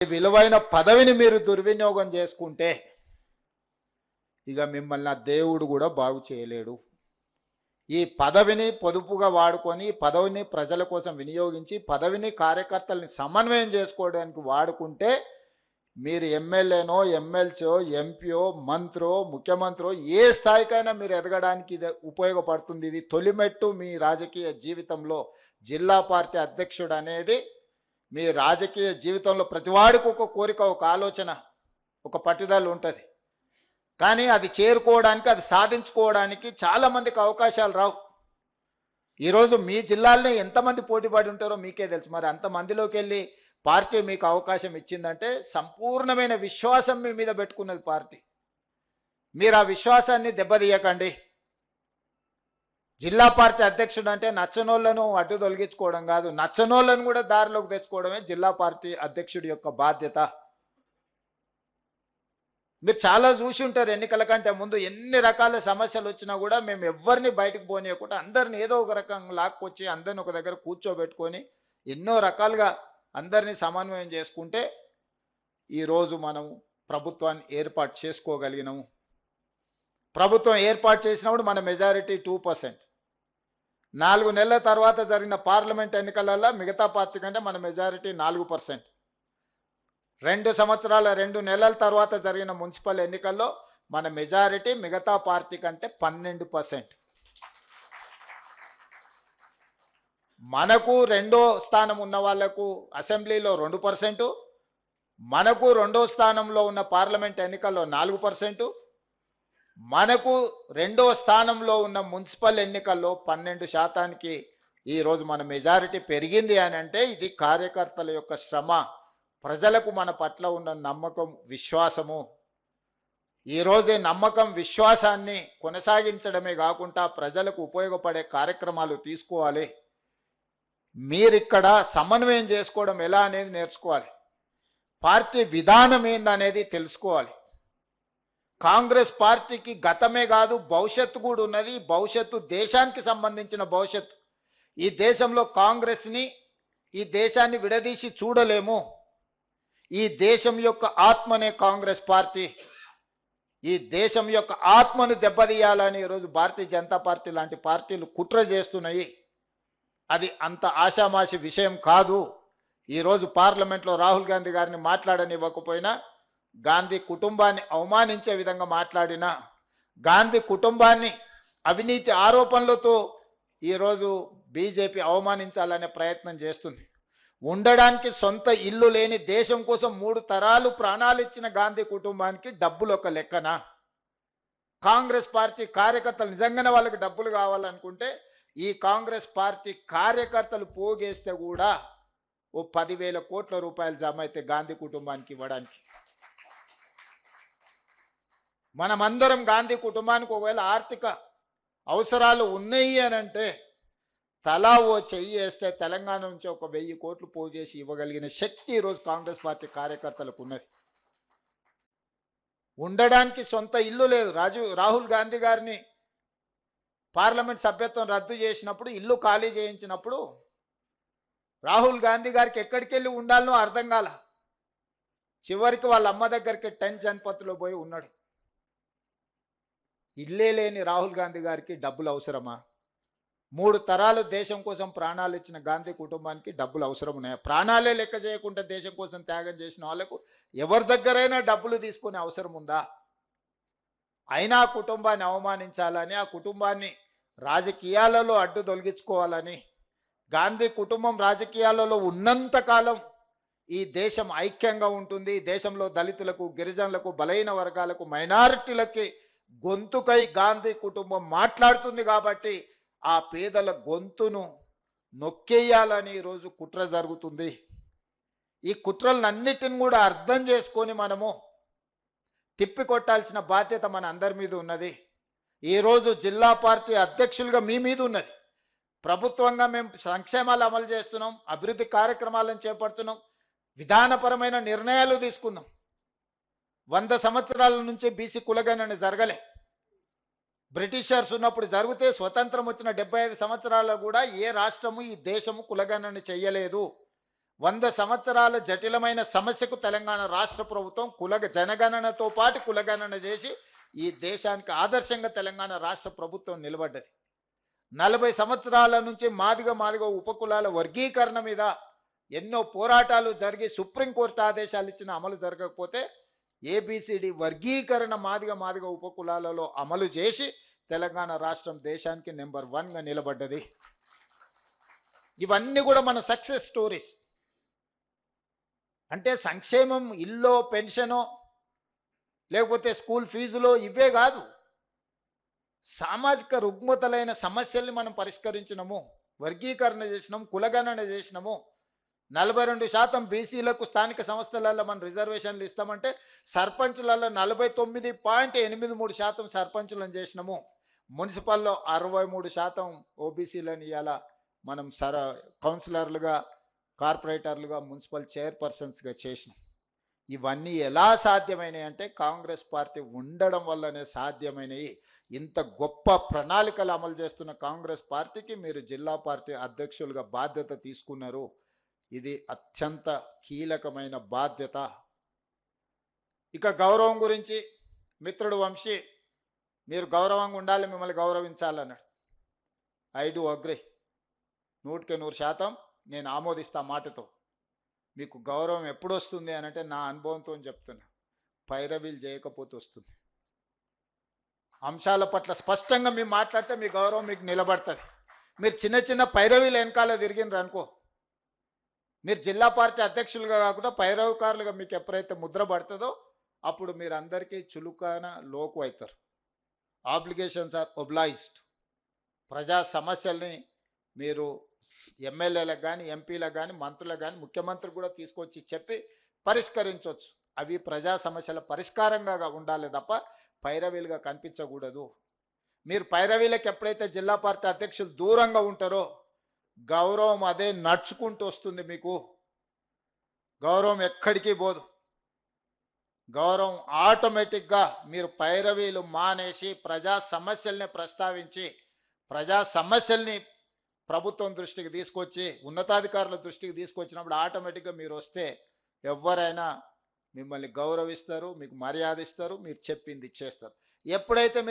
విలువైన పదవిని మీరు దుర్వినియోగం చేసుకుంటే ఇక మిమ్మల్ని దేవుడు కూడా బాగు చేయలేడు. ఈ పదవిని పొదుపుగా వాడుకొని పదవిని ప్రజల కోసం వినియోగించి పదవిని కార్యకర్తల్ని సమన్వయం చేసుకోవడానికి వాడుకుంటే మీరు ఎమ్మెల్యేనో ఎమ్మెల్సీయో ఎంపీయో మంత్రో ముఖ్యమంత్రో ఏ స్థాయికైనా మీరు ఎదగడానికి ఇది ఉపయోగపడుతుంది. ఇది తొలిమెట్టు మీ రాజకీయ జీవితంలో. జిల్లా పార్టీ అధ్యక్షుడు అనేది మీ రాజకీయ జీవితంలో ప్రతివాడికి ఒక కోరిక, ఒక ఆలోచన, ఒక పట్టుదల ఉంటుంది. కానీ అది చేరుకోవడానికి, అది సాధించుకోవడానికి చాలామందికి అవకాశాలు రావు. ఈరోజు మీ జిల్లాలోనే ఎంతమంది పోటీపడి ఉంటారో మీకే తెలుసు. మరి అంతమందిలోకి వెళ్ళి పార్టీ మీకు అవకాశం ఇచ్చిందంటే సంపూర్ణమైన విశ్వాసం మీ మీద పెట్టుకున్నది పార్టీ. మీరు ఆ విశ్వాసాన్ని దెబ్బతీయకండి. జిల్లా పార్టీ అధ్యక్షుడు అంటే నచ్చనోళ్లను అడ్డు తొలగించుకోవడం కాదు, నచ్చనోళ్లను కూడా దారిలోకి తెచ్చుకోవడమే జిల్లా పార్టీ అధ్యక్షుడి యొక్క బాధ్యత. మీరు చాలా చూసి ఉంటారు, ఎన్నికల కంటే ముందు ఎన్ని రకాల సమస్యలు వచ్చినా కూడా మేము ఎవరిని బయటకు పోనీయకుండా అందరిని ఏదో ఒక రకంగా లాక్కొచ్చి అందరిని ఒక దగ్గర కూర్చోబెట్టుకొని ఎన్నో రకాలుగా అందరినీ సమన్వయం చేసుకుంటే ఈరోజు మనం ప్రభుత్వాన్ని ఏర్పాటు చేసుకోగలిగినాము. ప్రభుత్వం ఏర్పాటు చేసినప్పుడు మన మెజారిటీ 2%. 4 నెలల తర్వాత జరిగిన పార్లమెంట్ ఎన్నికలలో మిగతా పార్టీ కంటే మన మెజారిటీ 4%. 2 సంవత్సరాల 2 నెలల తర్వాత జరిగిన మున్సిపల్ ఎన్నికల్లో మన మెజారిటీ మిగతా పార్టీ కంటే 12%. మనకు రెండో స్థానం ఉన్న వాళ్లకు అసెంబ్లీలో 2%, మనకు రెండో స్థానంలో ఉన్న పార్లమెంట్ ఎన్నికల్లో 4%, మనకు రెండో స్థానంలో ఉన్న మున్సిపల్ ఎన్నికల్లో 12%కి ఈరోజు మన మెజారిటీ పెరిగింది అని అంటే ఇది కార్యకర్తల యొక్క శ్రమ, ప్రజలకు మన పట్ల ఉన్న నమ్మకం, విశ్వాసము. ఈరోజు నమ్మకం, విశ్వాసాన్ని కొనసాగించడమే కాకుండా ప్రజలకు ఉపయోగపడే కార్యక్రమాలు తీసుకోవాలి. మీరిక్కడ సమన్వయం చేసుకోవడం ఎలా అనేది నేర్చుకోవాలి. పార్టీ విధానం ఏందనేది తెలుసుకోవాలి. కాంగ్రెస్ పార్టీకి గతమే కాదు భవిష్యత్తు కూడా ఉన్నది. భవిష్యత్తు దేశానికి సంబంధించిన భవిష్యత్తు. ఈ దేశంలో కాంగ్రెస్ని, ఈ దేశాన్ని విడదీసి చూడలేము. ఈ దేశం యొక్క ఆత్మనే కాంగ్రెస్ పార్టీ. ఈ దేశం యొక్క ఆత్మను దెబ్బతీయాలని ఈరోజు భారతీయ జనతా పార్టీ లాంటి పార్టీలు కుట్ర చేస్తున్నాయి. అది అంత ఆషామాషి విషయం కాదు. ఈరోజు పార్లమెంట్లో రాహుల్ గాంధీ గారిని మాట్లాడనివ్వకపోయినా, గాంధీ కుటుంబాన్ని అవమానించే విధంగా మాట్లాడినా, గాంధీ కుటుంబాన్ని అవినీతి ఆరోపణలతో ఈరోజు బీజేపీ అవమానించాలనే ప్రయత్నం చేస్తుంది. ఉండడానికి సొంత ఇల్లు లేని, దేశం కోసం 3 తరాలు ప్రాణాలు ఇచ్చిన గాంధీ కుటుంబానికి డబ్బులు ఒక లెక్కనా? కాంగ్రెస్ పార్టీ కార్యకర్తలు నిజంగానే వాళ్ళకి డబ్బులు కావాలనుకుంటే ఈ కాంగ్రెస్ పార్టీ కార్యకర్తలు పోగేస్తే కూడా ఓ 10,000 కోట్ల రూపాయలు జమ అయితే గాంధీ కుటుంబానికి ఇవ్వడానికి. మనమందరం గాంధీ కుటుంబానికి ఒకవేళ ఆర్థిక అవసరాలు ఉన్నాయి అని అంటే తలా ఓ చెయ్యి వేస్తే తెలంగాణ నుంచి ఒక 1000 కోట్లు పోగేసి ఇవ్వగలిగిన శక్తి ఈరోజు కాంగ్రెస్ పార్టీ కార్యకర్తలకు ఉన్నది. ఉండడానికి సొంత ఇల్లు లేదు. రాహుల్ గాంధీ గారిని పార్లమెంట్ సభ్యత్వం రద్దు చేసినప్పుడు, ఇల్లు ఖాళీ చేయించినప్పుడు రాహుల్ గాంధీ గారికి ఎక్కడికి వెళ్ళి ఉండాలనో అర్థం కాల. చివరికి వాళ్ళ అమ్మ దగ్గరికి 10 జన్పత్లో పోయి ఉన్నాడు. ఇల్లే లేని రాహుల్ గాంధీ గారికి డబ్బులు అవసరమా? 3 తరాలు దేశం కోసం ప్రాణాలు ఇచ్చిన గాంధీ కుటుంబానికి డబ్బులు అవసరం ఉన్నాయా? ప్రాణాలే లెక్క చేయకుండా దేశం కోసం త్యాగం చేసిన వాళ్ళకు ఎవరి దగ్గరైనా డబ్బులు తీసుకునే అవసరం ఉందా? అయినా ఆ కుటుంబాన్ని అవమానించాలని, ఆ కుటుంబాన్ని రాజకీయాలలో అడ్డు తొలగించుకోవాలని, గాంధీ కుటుంబం రాజకీయాలలో ఉన్నంత కాలం ఈ దేశం ఐక్యంగా ఉంటుంది. దేశంలో దళితులకు, గిరిజనులకు, బలహీన వర్గాలకు, మైనారిటీలకి గొంతుకై గాంధీ కుటుంబం మాట్లాడుతుంది. కాబట్టి ఆ పేదల గొంతును నొక్కేయాలని ఈరోజు కుట్ర జరుగుతుంది. ఈ కుట్రలన్నిటిని కూడా అర్థం చేసుకొని మనము తిప్పికొట్టాల్సిన బాధ్యత మన అందరి మీద ఉన్నది. ఈరోజు జిల్లా పార్టీ అధ్యక్షులుగా మీ మీద ఉన్నది. ప్రభుత్వంగా మేము సంక్షేమాలు అమలు చేస్తున్నాం, అభివృద్ధి కార్యక్రమాలను చేపడుతున్నాం, విధానపరమైన నిర్ణయాలు తీసుకుందాం. 100 సంవత్సరాల నుంచి బీసీ కులగణన జరగలే. బ్రిటిషర్స్ ఉన్నప్పుడు జరిగితే స్వతంత్రం వచ్చిన 75 సంవత్సరాల్లో కూడా ఏ రాష్ట్రము, ఈ దేశము కులగణన చెయ్యలేదు. 100 సంవత్సరాల జటిలమైన సమస్యకు తెలంగాణ రాష్ట్ర ప్రభుత్వం జనగణనతో పాటు కులగణన చేసి ఈ దేశానికి ఆదర్శంగా తెలంగాణ రాష్ట్ర ప్రభుత్వం నిలబడ్డది. 40 సంవత్సరాల నుంచి మాదిగ ఉపకులాల వర్గీకరణ మీద ఎన్నో పోరాటాలు జరిగి సుప్రీంకోర్టు ఆదేశాలు ఇచ్చిన అమలు జరగకపోతే ఏబిసిడి వర్గీకరణ మాదిగ ఉపకులాలలో అమలు చేసి తెలంగాణ రాష్ట్రం దేశానికి నెంబర్ 1గా నిలబడ్డది. ఇవన్నీ కూడా మన సక్సెస్ స్టోరీస్. అంటే సంక్షేమం ఇల్లో పెన్షనో లేకపోతే స్కూల్ ఫీజులో ఇవే కాదు, సామాజిక రుగ్మతలైన సమస్యల్ని మనం పరిష్కరించినము, వర్గీకరణ చేసినాము, కులగణన చేసినాము. 42% బీసీలకు స్థానిక సంస్థలలో మనం రిజర్వేషన్లు ఇస్తామంటే సర్పంచులలో 49.83% సర్పంచులను చేసినాము. మున్సిపల్లో 63% ఓబీసీలను ఇవాళ మనం కౌన్సిలర్లుగా, కార్పొరేటర్లుగా, మున్సిపల్ చైర్పర్సన్స్గా చేసినాం. ఇవన్నీ ఎలా సాధ్యమైనాయి అంటే కాంగ్రెస్ పార్టీ ఉండడం వల్లనే సాధ్యమైనవి. ఇంత గొప్ప ప్రణాళికలు అమలు చేస్తున్న కాంగ్రెస్ పార్టీకి మీరు జిల్లా పార్టీ అధ్యక్షులుగా బాధ్యత తీసుకున్నారు. ఇది అత్యంత కీలకమైన బాధ్యత. ఇక గౌరవం గురించి మిత్రుడు వంశీ, మీరు గౌరవంగా ఉండాలి, మిమ్మల్ని గౌరవించాలన్నాడు. ఐ డు అగ్రీ, 100% నేను ఆమోదిస్తా మాటతో. మీకు గౌరవం ఎప్పుడు వస్తుంది అని అంటే నా అనుభవంతో చెప్తున్నా, పైరవీలు చేయకపోతే వస్తుంది. అంశాల పట్ల స్పష్టంగా మీరు మాట్లాడితే మీ గౌరవం మీకు నిలబడుతుంది. మీరు చిన్న పైరవీలు వెనకాల తిరిగినారు అనుకో, మీరు జిల్లా పార్టీ అధ్యక్షులుగా కాకుండా పైరవకారులుగా మీకు ఎప్పుడైతే ముద్ర పడుతుందో అప్పుడు మీరు అందరికీ చులుకాన లోకు అవుతారు. Obligations are obliged. ప్రజా సమస్యల్ని మీరు ఎమ్మెల్యేలకు కానీ, ఎంపీలకు కానీ, మంత్రులకు కానీ, ముఖ్యమంత్రి కూడా తీసుకొచ్చి చెప్పి పరిష్కరించవచ్చు. అవి ప్రజా సమస్యల పరిష్కారంగా ఉండాలి తప్ప పైరవీలుగా కనిపించకూడదు. మీరు పైరవీలకు ఎప్పుడైతే జిల్లా పార్టీ అధ్యక్షులు దూరంగా ఉంటారో గౌరవం అదే నడుచుకుంటూ వస్తుంది. మీకు గౌరవం ఎక్కడికి పోదు. గౌరవం ఆటోమేటిక్గా మీరు పైరవీలు మానేసి ప్రజా సమస్యల్ని ప్రస్తావించి ప్రజా సమస్యల్ని ప్రభుత్వం దృష్టికి తీసుకొచ్చి ఉన్నతాధికారుల దృష్టికి తీసుకొచ్చినప్పుడు ఆటోమేటిక్గా మీరు వస్తే ఎవరైనా మిమ్మల్ని గౌరవిస్తారు, మీకు మర్యాద ఇస్తారు, మీరు చెప్పింది చేస్తారు. ఎప్పుడైతే మీరు